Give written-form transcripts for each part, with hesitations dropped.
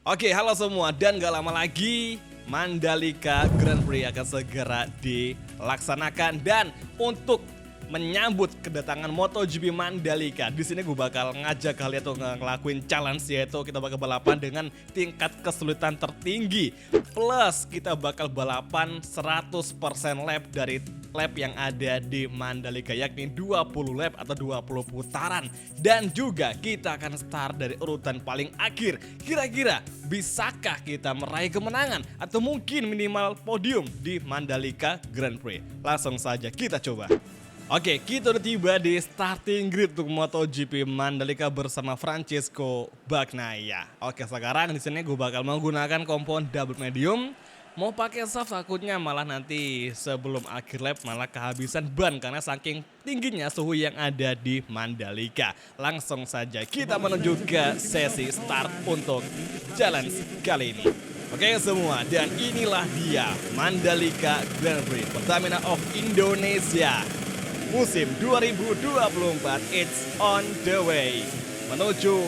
Oke, halo semua dan gak lama lagi Mandalika Grand Prix akan segera dilaksanakan dan untuk menyambut kedatangan MotoGP Mandalika, di sini gue bakal ngajak kalian tuh ngelakuin challenge, yaitu kita bakal balapan dengan tingkat kesulitan tertinggi. Plus kita bakal balapan 100% lap dari lap yang ada di Mandalika, yakni 20 lap atau 20 putaran. Dan juga kita akan start dari urutan paling akhir. Kira-kira bisakah kita meraih kemenangan atau mungkin minimal podium di Mandalika Grand Prix? Langsung saja kita coba. Oke, kita udah tiba di starting grid untuk MotoGP Mandalika bersama Francesco Bagnaia. Oke, sekarang di sini gue bakal menggunakan kompon double medium. Mau pakai soft takutnya malah nanti sebelum akhir lap malah kehabisan ban karena saking tingginya suhu yang ada di Mandalika. Langsung saja kita menuju ke sesi start untuk challenge kali ini. Oke semua, dan inilah dia Mandalika Grand Prix Pertamina of Indonesia musim 2024. It's on the way menuju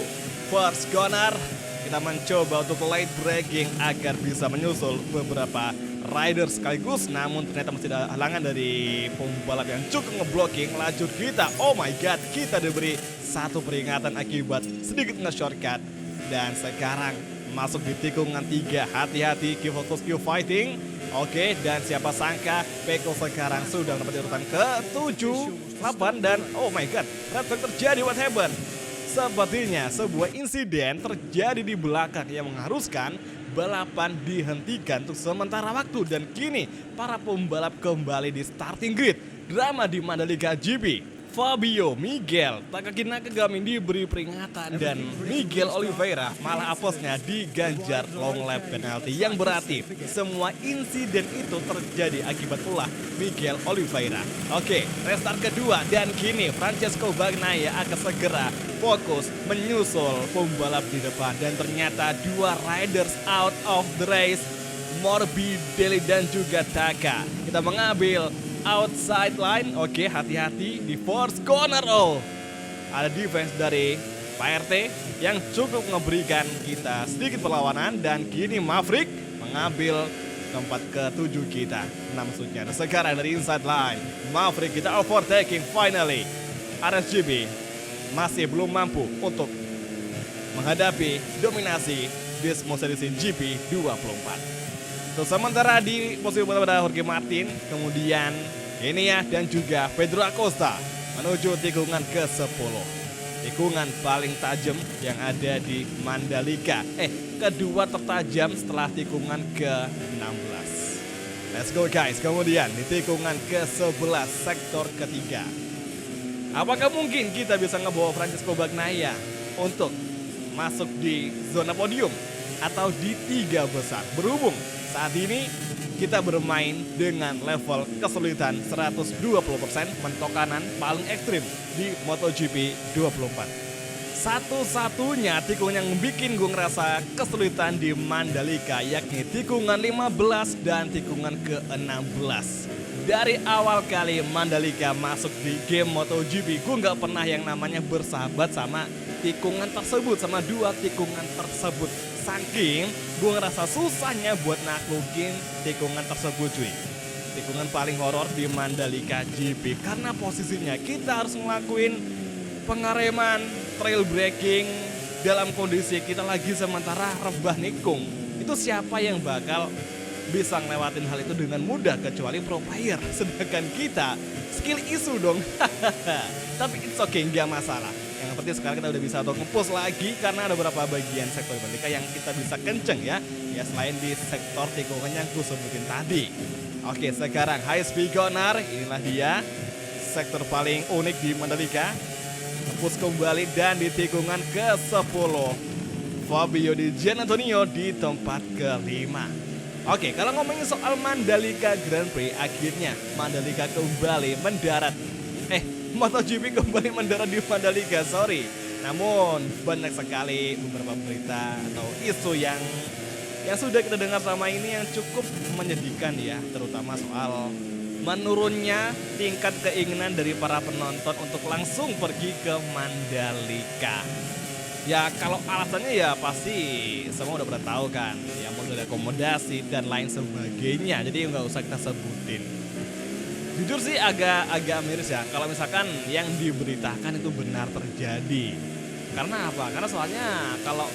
first corner. Kita mencoba untuk late braking agar bisa menyusul beberapa rider sekaligus, namun ternyata masih ada halangan dari pembalap yang cukup ngeblocking lajur kita. Oh my god, kita diberi satu peringatan akibat sedikit nge-shortcut. Dan sekarang masuk di tikungan 3. Hati-hati, keep focus, keep fighting. Oke, dan siapa sangka Peko sekarang sudah mendapat urutan ke-7, 8, dan oh my god, red flag terjadi, what happened? Sepertinya sebuah insiden terjadi di belakang yang mengharuskan balapan dihentikan untuk sementara waktu, dan kini para pembalap kembali di starting grid. Drama di Mandalika GP. Fabio Miguel Takaki Nakagami diberi peringatan dan Miguel Oliveira malah apesnya diganjar long lap penalti, yang berarti semua insiden itu terjadi akibat ulah Miguel Oliveira. Oke, restart kedua dan kini Francesco Bagnaia akan segera fokus menyusul pembalap di depan, dan ternyata dua riders out of the race, Morbidelli dan juga Taka. Kita mengambil outside line. Oke, hati-hati di first corner. Oh, ada defense dari Pak RT yang cukup memberikan kita sedikit perlawanan, dan kini Maverick mengambil tempat ke-7 kita. 6 maksudnya. Sekarang dari inside line Maverick kita overtaking finally. RSGP masih belum mampu untuk menghadapi dominasi di Mercedes GP 24. Untuk sementara di posisi pertama ada Jorge Martin, kemudian ini ya, dan juga Pedro Acosta menuju tikungan ke-10. Tikungan paling tajam yang ada di Mandalika. Kedua tertajam setelah tikungan ke-16. Let's go guys, kemudian di tikungan ke-11 sektor ketiga. Apakah mungkin kita bisa ngebawa Francesco Bagnaia untuk masuk di zona podium atau di 3 besar? Berhubung saat ini kita bermain dengan level kesulitan 120%, mentokanan paling ekstrim di MotoGP 24. Satu-satunya tikungan yang bikin gue ngerasa kesulitan di Mandalika yakni tikungan 15 dan tikungan ke-16. Dari awal kali Mandalika masuk di game MotoGP, gue gak pernah yang namanya bersahabat sama tikungan tersebut, sama dua tikungan tersebut. Saking gue ngerasa susahnya buat naklukin tikungan tersebut cuy. Tikungan paling horor di Mandalika GP karena posisinya kita harus ngelakuin pengereman, trail braking dalam kondisi kita lagi sementara rebah nikung. Itu siapa yang bakal bisa ngelewatin hal itu dengan mudah kecuali pro player. Sedangkan kita skill isu dong. Tapi it's okay, nggak masalah. Yang penting sekarang kita udah bisa untuk nge-push lagi karena ada beberapa bagian sektor Mandalika yang kita bisa kenceng ya. Ya selain di sektor tikungan yang gue sebutin tadi. Oke, sekarang high speed corner, inilah dia sektor paling unik di Mandalika. Nge-push kembali dan di tikungan ke-10 Fabio Di Giannantonio di tempat ke-5. Oke, kalau ngomongin soal Mandalika Grand Prix, akhirnya Mandalika kembali mendarat. MotoGP kembali mendarat di Mandalika, sorry. Namun banyak sekali beberapa berita atau isu yang sudah kita dengar selama ini yang cukup menyedihkan ya, terutama soal menurunnya tingkat keinginan dari para penonton untuk langsung pergi ke Mandalika. Ya kalau alasannya ya pasti semua udah pada tahu kan, ya model akomodasi dan lain sebagainya. Jadi nggak usah kita sebutin. Jujur sih agak miris ya kalau misalkan yang diberitakan itu benar terjadi. Karena apa? Karena soalnya kalau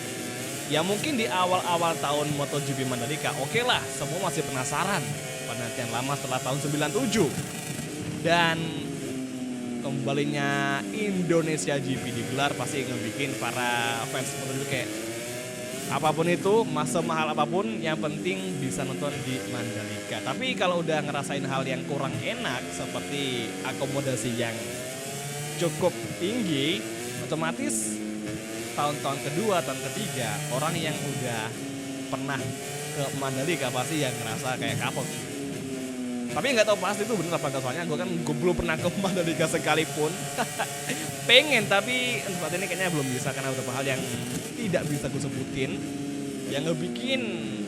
ya mungkin di awal-awal tahun MotoGP Mandalika, oke lah, semua masih penasaran penantian lama setelah tahun 97. Dan kembalinya Indonesia GP digelar pasti ngebikin para fans MotoGP kayak apapun itu, masa mahal apapun, yang penting bisa nonton di Mandalika. Tapi kalau udah ngerasain hal yang kurang enak seperti akomodasi yang cukup tinggi, otomatis tahun-tahun kedua, tahun ketiga, orang yang udah pernah ke Mandalika pasti yang ngerasa kayak kapok. Tapi nggak tahu pasti itu bener apa enggak, soalnya gue belum pernah ke Mandalika sekalipun. Pengen, tapi saat ini kayaknya belum bisa karena beberapa hal yang tidak bisa gue sebutin yang ngebikin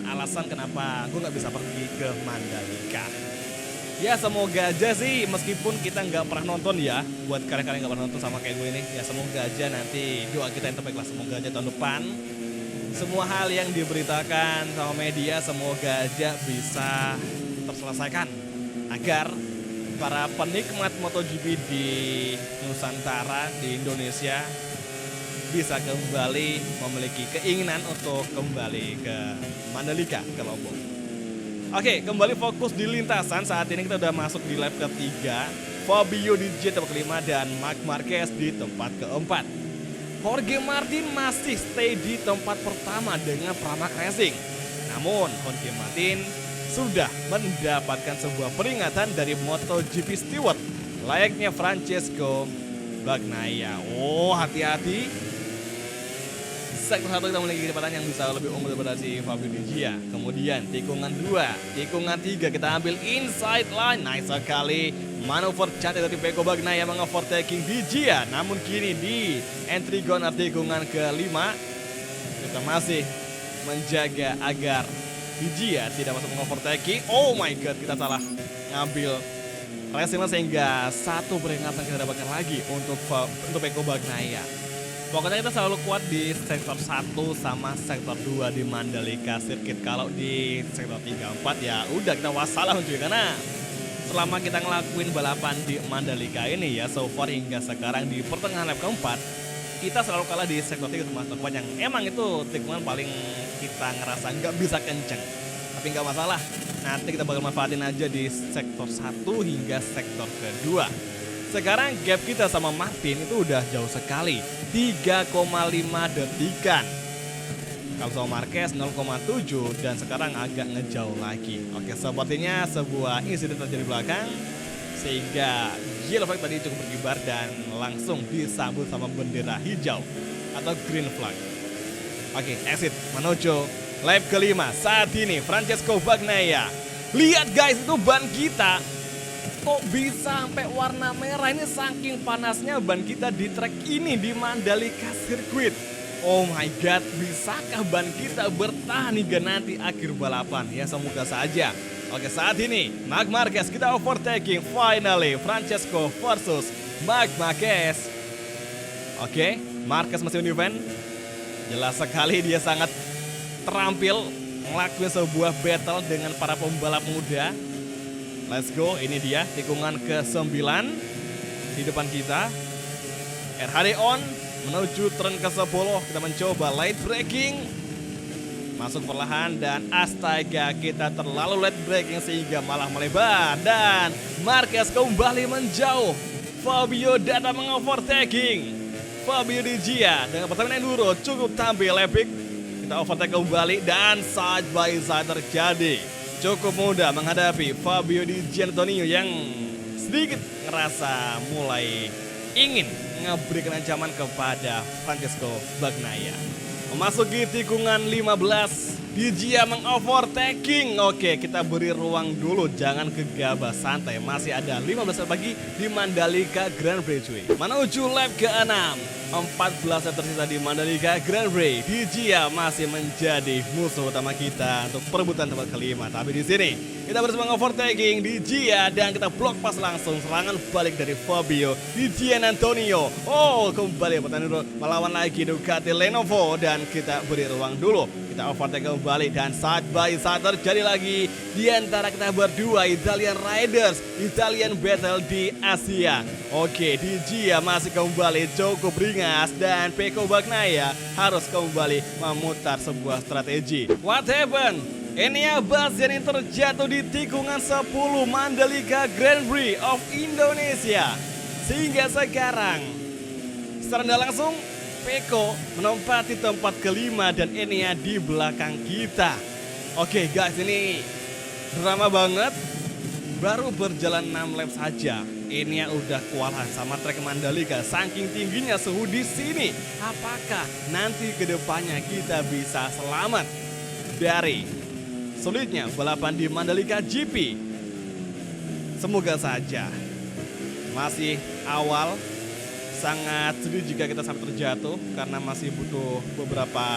alasan kenapa gue nggak bisa pergi ke Mandalika. Ya semoga aja sih, meskipun kita nggak pernah nonton ya, buat kalian-kalian nggak pernah nonton sama kayak gue ini, ya semoga aja nanti doa kita yang terbaik lah, semoga aja tahun depan semua hal yang diberitakan sama media semoga aja bisa terselesaikan agar para penikmat MotoGP di Nusantara, di Indonesia bisa kembali memiliki keinginan untuk kembali ke Mandalika, ke Lombok. Oke, kembali fokus di lintasan. Saat ini kita udah masuk di lap ketiga. Fabio di tempat kelima dan Marc Marquez di tempat keempat. Jorge Martin masih stay di tempat pertama dengan Pramac Racing. Namun Jorge Martin sudah mendapatkan sebuah peringatan dari MotoGP Steward layaknya Francesco Bagnaia. Oh, hati-hati. Sektor 1 kita memiliki kecepatan yang bisa lebih unggul daripada si Fabio Di Gia. Kemudian tikungan 2, tikungan 3 kita ambil inside line. Nice sekali. Manuver cantik dari Pecco Bagnaia mengovertaking Di Gia. Namun kini di entry corner tikungan ke-5 kita masih menjaga agar Di Gia tidak masuk mengovertaking. Oh my god, kita salah ngambil racing sehingga satu peringatan kita dapatkan lagi untuk Pecco Bagnaia. Pokoknya kita selalu kuat di sektor 1 sama sektor 2 di Mandalika Circuit. Kalau di sektor 3, 4 ya udah kita wassalam cuy, karena selama kita ngelakuin balapan di Mandalika ini ya so far hingga sekarang di pertengahan lap keempat kita selalu kalah di sektor 3 sama sektor 4 yang emang itu tikungan paling kita ngerasa nggak bisa kenceng. Tapi nggak masalah, nanti kita bakal manfaatin aja di sektor 1 hingga sektor kedua. Sekarang gap kita sama Martin itu udah jauh sekali, 3,5 detikan. Kalau sama Marquez 0,7 dan sekarang agak ngejauh lagi. Oke, sepertinya sebuah insiden terjadi belakang sehingga yellow flag tadi cukup berkibar dan langsung disambut sama bendera hijau atau green flag. Oke, exit menuju lap kelima. Saat ini Francesco Bagnaia. Lihat guys, itu ban kita kok bisa sampai warna merah, ini saking panasnya ban kita di track ini di Mandalika Circuit. Oh my god, bisakah ban kita bertahan hingga nanti akhir balapan? Ya semoga saja. Oke, saat ini Marc Marquez kita overtaking finally Francesco versus Marc Marquez. Oke, Marquez masih defend. Jelas sekali dia sangat terampil ngelakuin sebuah battle dengan para pembalap muda. Let's go, ini dia tikungan ke-9 di depan kita. RHD on menuju turn ke-10. Kita mencoba light braking. Masuk perlahan dan astaga kita terlalu light braking sehingga malah melebar. Dan Marquez kembali menjauh. Fabio datang mengovertaking Fabio Di Gia dengan pertarungan enduro cukup tampil epic. Kita overtake kembali dan side by side terjadi. Cukup mudah menghadapi Fabio Di Giannantonio yang sedikit ngerasa mulai ingin memberikan ancaman kepada Francesco Bagnaia. Memasuki tikungan 15, Dijia mengovertaking. Oke, kita beri ruang dulu, jangan gegabah, santai. Masih ada 15 lap lagi di Mandalika Grand Prix cuy. Menuju lap ke-6, 14 lap tersisa di Mandalika Grand Prix. Dijia masih menjadi musuh utama kita untuk perebutan tempat kelima. Tapi di sini kita bersama overtaking Dijia dan kita blok pas langsung serangan balik dari Fabio di Gian Antonio. Oh, kembali pertandingan melawan lagi Ducati Lenovo dan kita beri ruang dulu. Kita overtake kembali dan side by side terjadi lagi di antara kita berdua Italian Riders, Italian Battle di Asia. Oke, Dijia masih kembali cukup ringas dan Pecco Bagnaia harus kembali memutar sebuah strategi. What happened? Enea Bastian yang terjatuh di tikungan 10 Mandalika Grand Prix of Indonesia. Sehingga sekarang secara tidak langsung Pecco menempati tempat kelima dan Enea di belakang kita. Oke guys, ini drama banget. Baru berjalan 6 lap saja, Enea udah kewalahan sama trek Mandalika. Saking tingginya suhu di sini. Apakah nanti kedepannya kita bisa selamat dari sulitnya balapan di Mandalika GP? Semoga saja. Masih awal. Sangat sedih jika kita sampai terjatuh karena masih butuh beberapa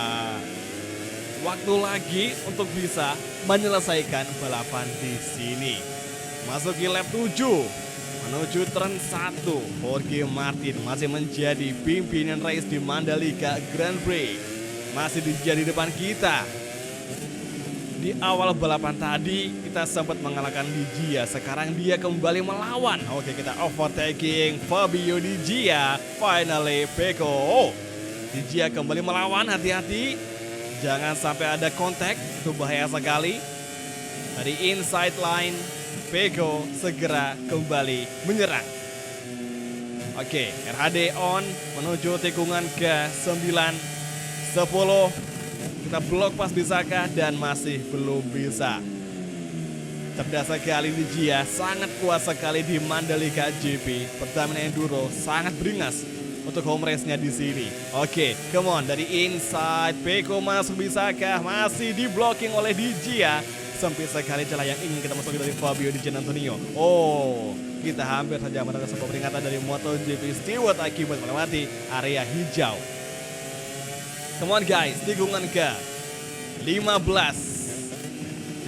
waktu lagi untuk bisa menyelesaikan balapan di sini. Masuki lap 7 menuju turn 1, Jorge Martin masih menjadi pimpinan race di Mandalika Grand Prix. Masih di depan kita. Di awal balapan tadi kita sempat mengalahkan Dijia, sekarang dia kembali melawan. Oke, kita overtaking Fabio Dijia, finally Pecco. Oh, Dijia kembali melawan, hati-hati. Jangan sampai ada kontak, itu bahaya sekali. Dari inside line, Pecco segera kembali menyerang. Oke, RHD on menuju tikungan ke-9, 10. Kita blok pas bisakah dan masih belum bisa. Cerdas sekali Dijia, sangat kuat sekali di Mandalika GP. Pertamina Enduro sangat beringas untuk home race-nya di sini. Oke, come on, dari inside Pecco masuk bisakah? Masih di blocking oleh Dijia. Sempit sekali celah yang ingin kita masuki dari Fabio di Gian Antonio. Oh, kita hampir saja mendapat sebuah peringatan dari MotoGP Stewart akibat melewati area hijau. Come on guys, tikungan ke-15.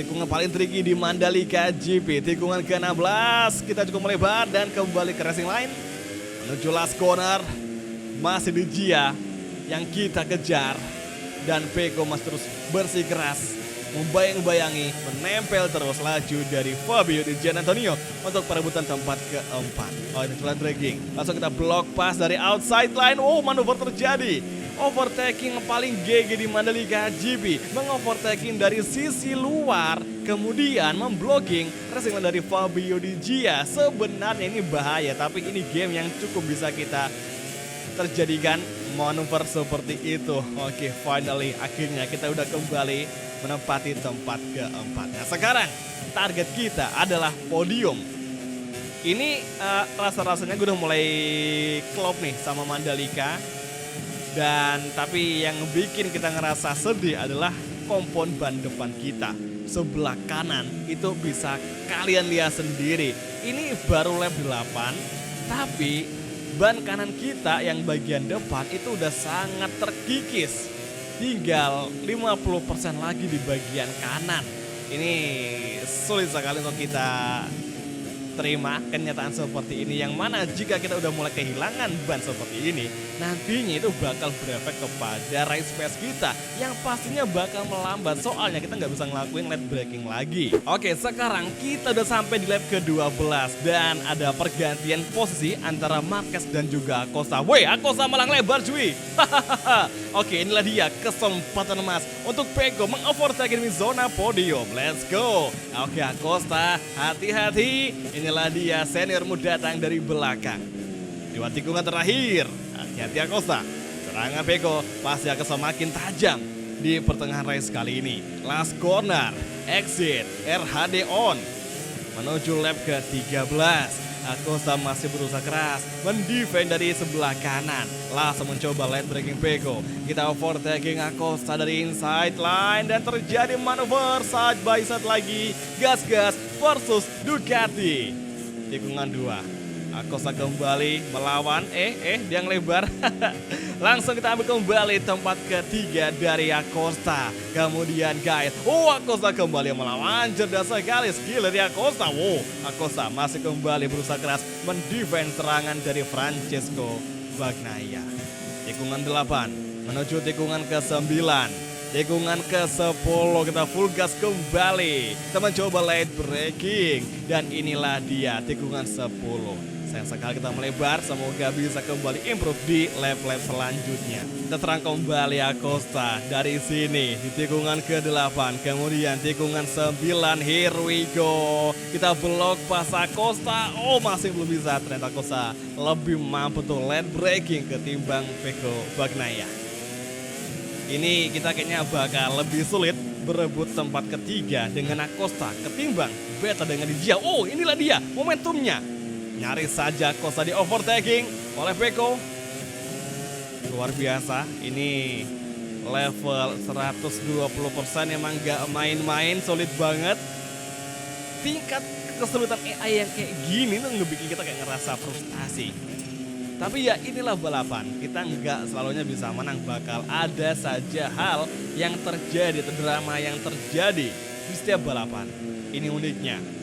Tikungan paling tricky di Mandalika GP. Tikungan ke-16, kita cukup melebar dan kembali ke racing line. Menuju last corner, masih Dijia yang kita kejar. Dan Pecco masih terus bersikeras, membayang-bayangi, menempel terus laju dari Fabio di Gian Antonio untuk perebutan tempat ke-4. Oh, ini jalan dragging. Langsung kita block pass dari outside line. Oh, manuver terjadi. Overtaking paling GG di Mandalika GP, mengovertaking dari sisi luar, kemudian memblocking racing line dari Fabio Dijia. Sebenarnya ini bahaya, tapi ini game yang cukup bisa kita terjadikan manuver seperti itu. Oke, finally akhirnya kita udah kembali menempati tempat ke-4. Nah, sekarang target kita adalah podium. Ini rasa-rasanya gue udah mulai klop nih sama Mandalika. Dan tapi yang bikin kita ngerasa sedih adalah kompon ban depan kita. Sebelah kanan itu bisa kalian lihat sendiri. Ini baru lap 8, tapi ban kanan kita yang bagian depan itu udah sangat terkikis. Tinggal 50% lagi di bagian kanan. Ini sulit sekali untuk kita terima kenyataan seperti ini, yang mana jika kita udah mulai kehilangan ban seperti ini, nantinya itu bakal berefek kepada race pace kita yang pastinya bakal melambat, soalnya kita nggak bisa ngelakuin lap braking lagi. Oke, sekarang kita udah sampai di lap ke-12 dan ada pergantian posisi antara Marquez dan juga Acosta. Woi, Acosta malah lebar cuy. Oke, inilah dia kesempatan emas untuk Pecco mengovertake di zona podium. Let's go. Oke, Acosta, hati-hati. Inilah dia seniormu datang dari belakang. Dua tikungan terakhir. Hati-hati Acosta. Serangan Pecco pasti akan semakin tajam di pertengahan race kali ini. Last corner, exit, RHD on. Menuju lap ke-13. Acosta masih berusaha keras mendefend dari sebelah kanan. Langsung mencoba late breaking Peko. Kita overtaking Acosta dari inside line dan terjadi manuver side by side lagi. Gas-gas versus Ducati. Tikungan 2. Acosta kembali melawan, dia ngelebar. Langsung kita ambil kembali tempat ketiga dari Acosta. Kemudian guys, Acosta kembali melawan, cerdas sekali skill dari Acosta. Acosta masih kembali berusaha keras mendefend serangan dari Francesco Bagnaia. Tikungan 8 menuju tikungan ke-9. Tikungan ke-10 kita full gas kembali. Kita mencoba late braking dan inilah dia tikungan 10. Sayang sekali kita melebar, semoga bisa kembali improve di lap-lap selanjutnya. Kita serang kembali Acosta dari sini di tikungan ke-8, kemudian tikungan 9, here we go. Kita blok pas Acosta, masih belum bisa, ternyata Acosta lebih mampu tuh late braking ketimbang Peko Bagnaia. Ini kita kayaknya bakal lebih sulit berebut tempat ketiga dengan Acosta ketimbang Beta dengan dia. Inilah dia momentumnya. Nyaris saja Acosta di overtaking oleh Peko. Luar biasa, ini level 120% emang gak main-main, solid banget. Tingkat kesulitan AI yang kayak gini tuh ngebikin kita kayak ngerasa frustasi. Tapi ya inilah balapan, kita nggak selalunya bisa menang, bakal ada saja hal yang terjadi, drama yang terjadi di setiap balapan. Ini uniknya.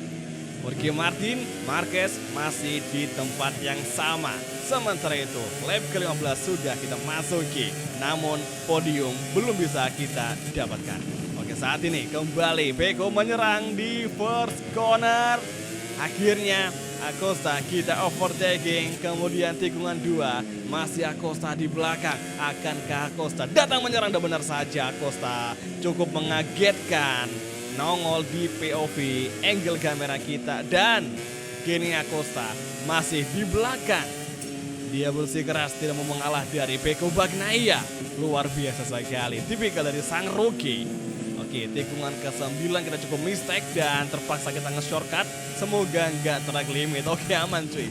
Jorge Martin Marquez masih di tempat yang sama. Sementara itu, lap ke-15 sudah kita masuki, namun podium belum bisa kita dapatkan. Oke, saat ini kembali Peko menyerang di first corner. Akhirnya Acosta kita overtaking, kemudian tikungan 2 masih Acosta di belakang. Akankah Acosta datang menyerang? Dan benar saja Acosta cukup mengagetkan, nongol di POV angle kamera kita dan kini Acosta masih di belakang. Dia bersikeras tidak mau mengalah dari Peko Bagnaia. Luar biasa sekali, tipikal dari sang rookie. Oke, tikungan ke-9 kita cukup mistake dan terpaksa kita nge-shortcut. Semoga nggak track limit. Oke, aman cuy.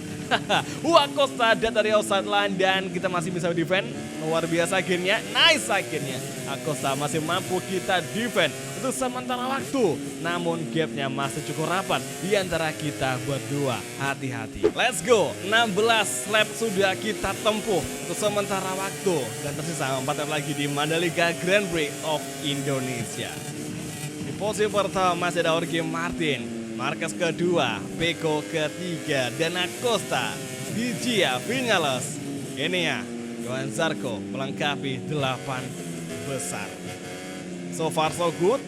Acosta datang dari outside line dan kita masih bisa defend. Luar biasa akhirnya, nice akhirnya. Acosta masih mampu kita defend untuk sementara waktu. Namun gapnya masih cukup rapat di antara kita berdua. Hati-hati. Let's go. 16 lap sudah kita tempuh untuk sementara waktu. Dan tersisa 4 lap lagi di Mandalika Grand Prix of Indonesia. Di posisi pertama masih ada Jorge Martin, Marquez kedua, Peko ketiga, dan Acosta di Gia Vinales. Ini ya, Johan Zarco melengkapi 8 besar. So far so good.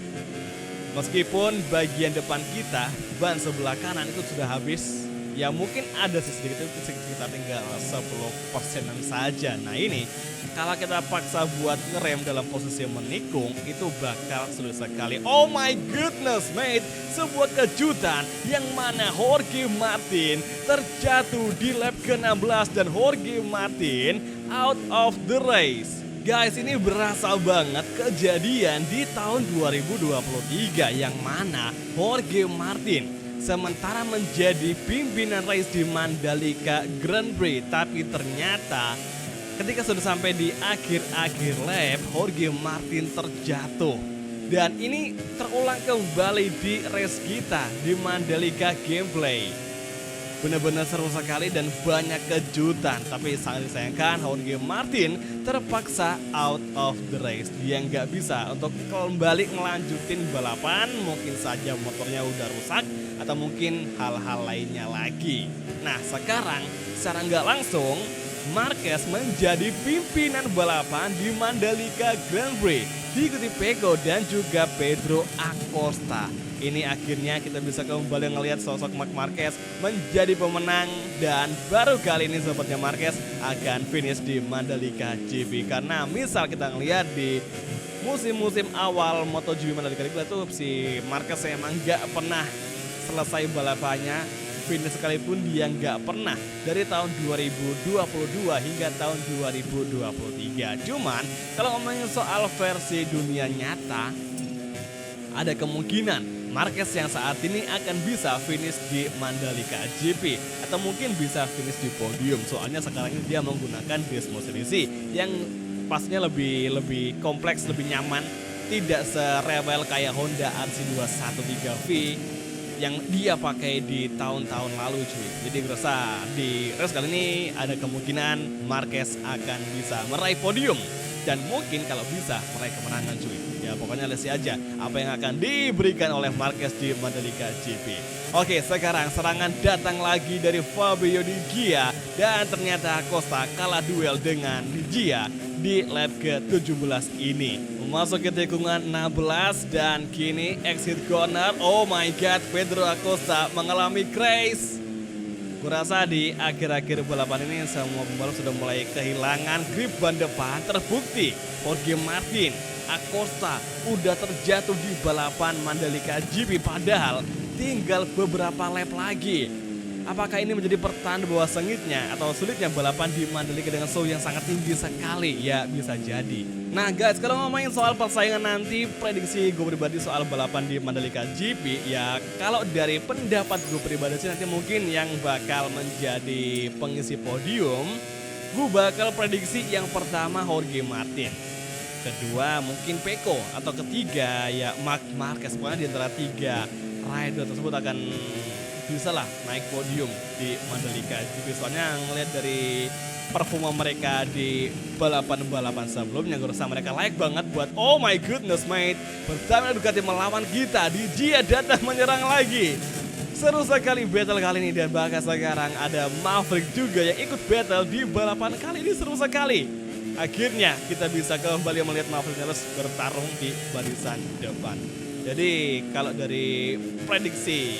Meskipun bagian depan kita, ban sebelah kanan itu sudah habis. Ya mungkin ada sih sedikit, sekitar tinggal 10%-an saja. Nah ini, kalau kita paksa buat ngerem dalam posisi menikung, itu bakal sulit sekali. Oh my goodness mate, sebuah kejutan yang mana Jorge Martin terjatuh di lap ke-16 dan Jorge Martin out of the race. Guys, ini berasa banget kejadian di tahun 2023 yang mana Jorge Martin sementara menjadi pimpinan race di Mandalika Grand Prix, tapi ternyata ketika sudah sampai di akhir-akhir lap, Jorge Martin terjatuh. Dan ini terulang kembali di race kita di Mandalika Gameplay. Benar-benar seru sekali dan banyak kejutan. Tapi sangat disayangkan Jorge Martin terpaksa out of the race. Dia nggak bisa untuk kembali melanjutin balapan. Mungkin saja motornya udah rusak atau mungkin hal-hal lainnya lagi. Nah sekarang secara nggak langsung Marquez menjadi pimpinan balapan di Mandalika Grand Prix, diikuti Peko dan juga Pedro Acosta. Ini akhirnya kita bisa kembali ngelihat sosok Marc Marquez menjadi pemenang, dan baru kali ini sobatnya Marquez akan finish di Mandalika GP. Karena misal kita ngelihat di musim-musim awal MotoGP Mandalika itu si Marquez emang nggak pernah selesai balapannya, finish sekalipun dia nggak pernah dari tahun 2022 hingga tahun 2023. Cuman kalau ngomongin soal versi dunia nyata, ada kemungkinan Marquez yang saat ini akan bisa finish di Mandalika GP atau mungkin bisa finish di podium. Soalnya sekarang ini dia menggunakan Desmo Series yang pastinya lebih kompleks, lebih nyaman, tidak serewel kayak Honda RC213V yang dia pakai di tahun-tahun lalu cuy. Jadi gue rasa di race kali ini ada kemungkinan Marquez akan bisa meraih podium dan mungkin kalau bisa meraih kemenangan cuy. Ya pokoknya lihat aja apa yang akan diberikan oleh Marquez di Mandalika GP. Oke, sekarang serangan datang lagi dari Fabio Di Gia dan ternyata Acosta kalah duel dengan Di Gia di lap ke-17 ini. Memasuki tikungan 16 dan kini exit corner. Oh my god, Pedro Acosta mengalami crash. Kurasa di akhir-akhir balapan ini semua pembalap sudah mulai kehilangan grip ban depan. Terbukti Jorge Martin, Acosta udah terjatuh di balapan Mandalika GP padahal tinggal beberapa lap lagi. Apakah ini menjadi pertanda bahwa sengitnya atau sulitnya balapan di Mandalika dengan suhu yang sangat tinggi sekali? Ya bisa jadi. Nah guys, kalau ngomongin soal persaingan nanti, prediksi gue pribadi soal balapan di Mandalika GP, ya kalau dari pendapat gue pribadi sih nanti mungkin yang bakal menjadi pengisi podium, gue bakal prediksi yang pertama Jorge Martin, kedua mungkin Pecco, atau ketiga ya Marc Marquez. Pokoknya di antara tiga rider tersebut akan bisa lah naik podium di Mandalika GP. Soalnya ngeliat dari performa mereka di balapan-balapan sebelumnya, gue rasa mereka layak banget buat oh my goodness mate. Pertama Ducati melawan kita, Di Gia datang menyerang lagi. Seru sekali battle kali ini dan bahkan sekarang ada Maverick juga yang ikut battle di balapan kali ini, seru sekali. Akhirnya kita bisa kembali melihat Maverick harus bertarung di barisan depan. Jadi kalau dari prediksi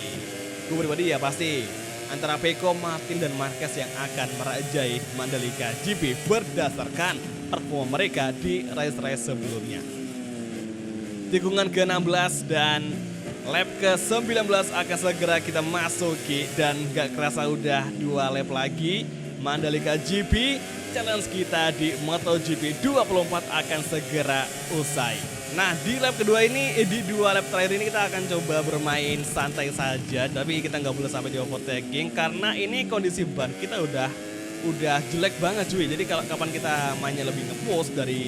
gue pribadi ya pasti antara Pecco, Martin, dan Marquez yang akan merajai Mandalika GP berdasarkan performa mereka di race-race sebelumnya. Tikungan ke-16 dan lap ke-19 akan segera kita masuki dan gak kerasa udah 2 lap lagi. Mandalika GP challenge kita di MotoGP 24 akan segera usai. Nah di lap kedua ini, di 2 lap terakhir ini kita akan coba bermain santai saja, tapi kita nggak boleh sampai di overtaking karena ini kondisi ban kita udah jelek banget cuy. Jadi kalau kapan kita mainnya lebih nge-push dari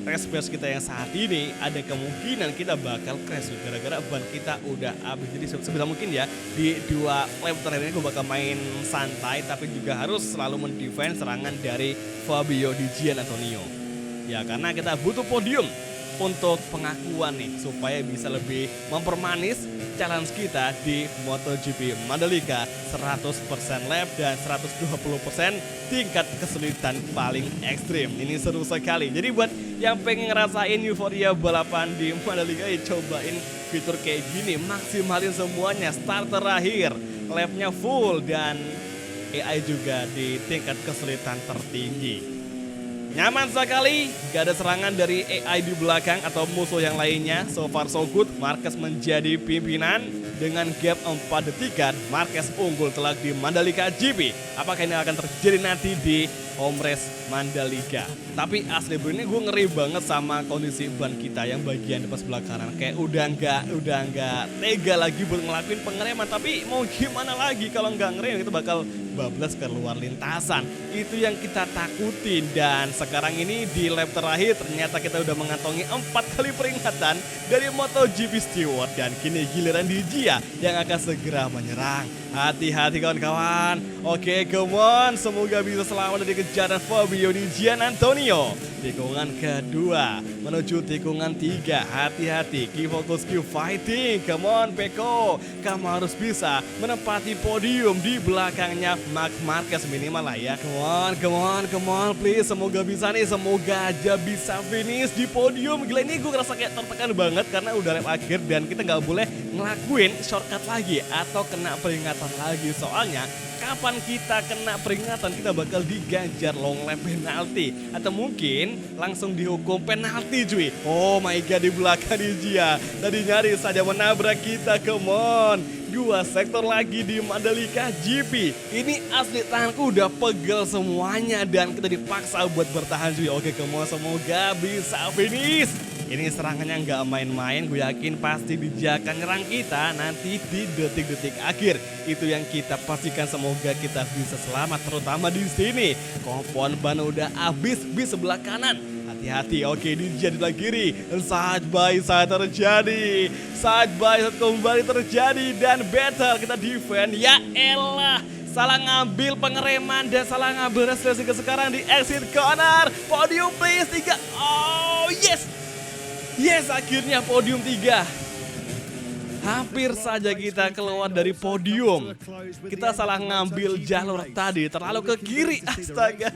race pace kita yang saat ini, ada kemungkinan kita bakal crash gara-gara ban kita udah habis. Jadi sebisa mungkin ya di 2 lap terakhir ini gue bakal main santai, tapi juga harus selalu mendefend serangan dari Fabio Di Giannantonio. Ya karena kita butuh podium untuk pengakuan nih supaya bisa lebih mempermanis challenge kita di MotoGP Mandalika 100% lap dan 120% tingkat kesulitan paling ekstrim. Ini seru sekali. Jadi buat yang pengen ngerasain euforia balapan di Mandalika, ya cobain fitur kayak gini, maksimalin semuanya, start terakhir, lapnya full dan AI juga di tingkat kesulitan tertinggi. Nyaman sekali, gak ada serangan dari AI di belakang atau musuh yang lainnya. So far so good, Marquez menjadi pimpinan dengan gap 4 detikan. Marquez unggul telak di Mandalika GP. Apakah ini akan terjadi nanti di home race Mandalika? Tapi asli bro, ini gue ngeri banget sama kondisi ban kita yang bagian depan sebelah kanan. Kayak udah nggak tega lagi buat ngelakuin pengereman. Tapi mau gimana lagi kalau nggak ngerem, itu bakal bablas keluar lintasan. Itu yang kita takutin. Dan sekarang ini di lap terakhir ternyata kita udah mengantongi 4 kali peringatan dari MotoGP Steward. Dan kini giliran Di Gia yang akan segera menyerang. Hati-hati kawan-kawan. Oke, come on, semoga bisa selamat dari kejaran Fabio Di Giannantonio. Tikungan kedua menuju tikungan 3. Hati-hati, keep focus, keep fighting. Come on Pecco, kamu harus bisa menempati podium di belakangnya Marc Marquez minimal lah ya. Come on please. Semoga bisa nih, semoga aja bisa finish di podium. Gila, ini gue ngerasa kayak tertekan banget karena udah lap akhir dan kita nggak boleh ngelakuin shortcut lagi atau kena peringatan lagi. Soalnya kapan kita kena peringatan kita bakal diganjar long lap penalti atau mungkin langsung dihukum penalti cuy. Oh my god, di belakang Di Gia tadi nyaris saja menabrak kita. Come on, 2 sektor lagi di Mandalika GP. Ini asli tanganku udah pegel semuanya dan kita dipaksa buat bertahan cuy. Oke, come on, semoga bisa finish. Ini serangannya nggak main-main, gue yakin pasti dia akan nyerang kita nanti di detik-detik akhir. Itu yang kita pastikan, semoga kita bisa selamat terutama di sini. Kompon ban udah habis di sebelah kanan. Hati-hati, oke ini jadi di kiri. Side by side terjadi. Side by side kembali terjadi dan battle kita defend. Ya elah. Salah ngambil pengereman dan salah ngambil restresi sekarang di exit corner. Podium please 3. Oh yes. Yes, akhirnya podium 3. Hampir saja kita keluar dari podium. Kita salah ngambil jalur tadi, terlalu ke kiri. Astaga.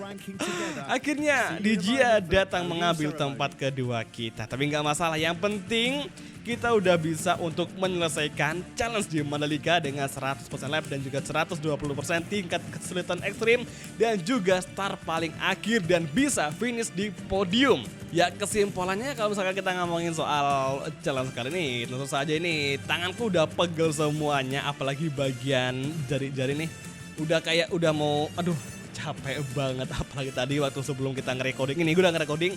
Akhirnya Dijia datang mengambil tempat kedua kita. Tapi nggak masalah, yang penting kita udah bisa untuk menyelesaikan challenge di Mandalika dengan 100% lap dan juga 120% tingkat kesulitan ekstrim dan juga start paling akhir dan bisa finish di podium. Ya kesimpulannya kalau misalkan kita ngomongin soal challenge kali ini, tentu saja ini tanganku udah pegel semuanya, apalagi bagian jari-jari nih. Udah mau, aduh capek banget, apalagi tadi waktu sebelum kita nge-recording ini, gue udah nge-recording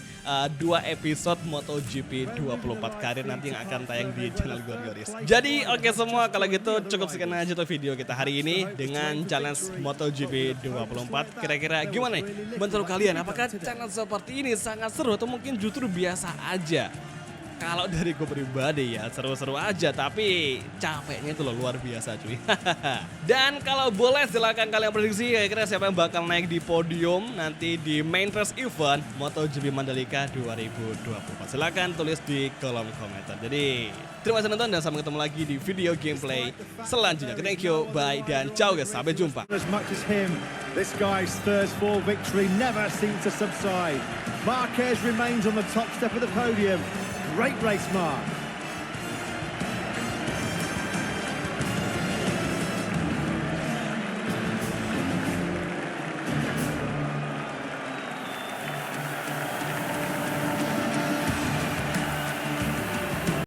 2 episode MotoGP 24 karir nanti yang akan tayang di channel Gorgoris. Jadi oke semua, kalau gitu cukup sekian aja tuh video kita hari ini dengan challenge MotoGP 24. Kira-kira gimana nih menurut kalian? Apakah challenge seperti ini sangat seru atau mungkin justru biasa aja? Kalau dari gue pribadi ya seru-seru aja, tapi capeknya itu loh luar biasa cuy. Dan kalau boleh silakan kalian prediksi kira-kira siapa yang bakal naik di podium nanti di main race event MotoGP Mandalika 2024. Silakan tulis di kolom komentar. Jadi terima kasih nonton dan sampai ketemu lagi di video gameplay selanjutnya. Thank you, bye dan ciao guys, sampai jumpa. As much as him, this guy's thirst for victory never seems to subside. Marquez remains on the top step of the podium. Great race, Mark.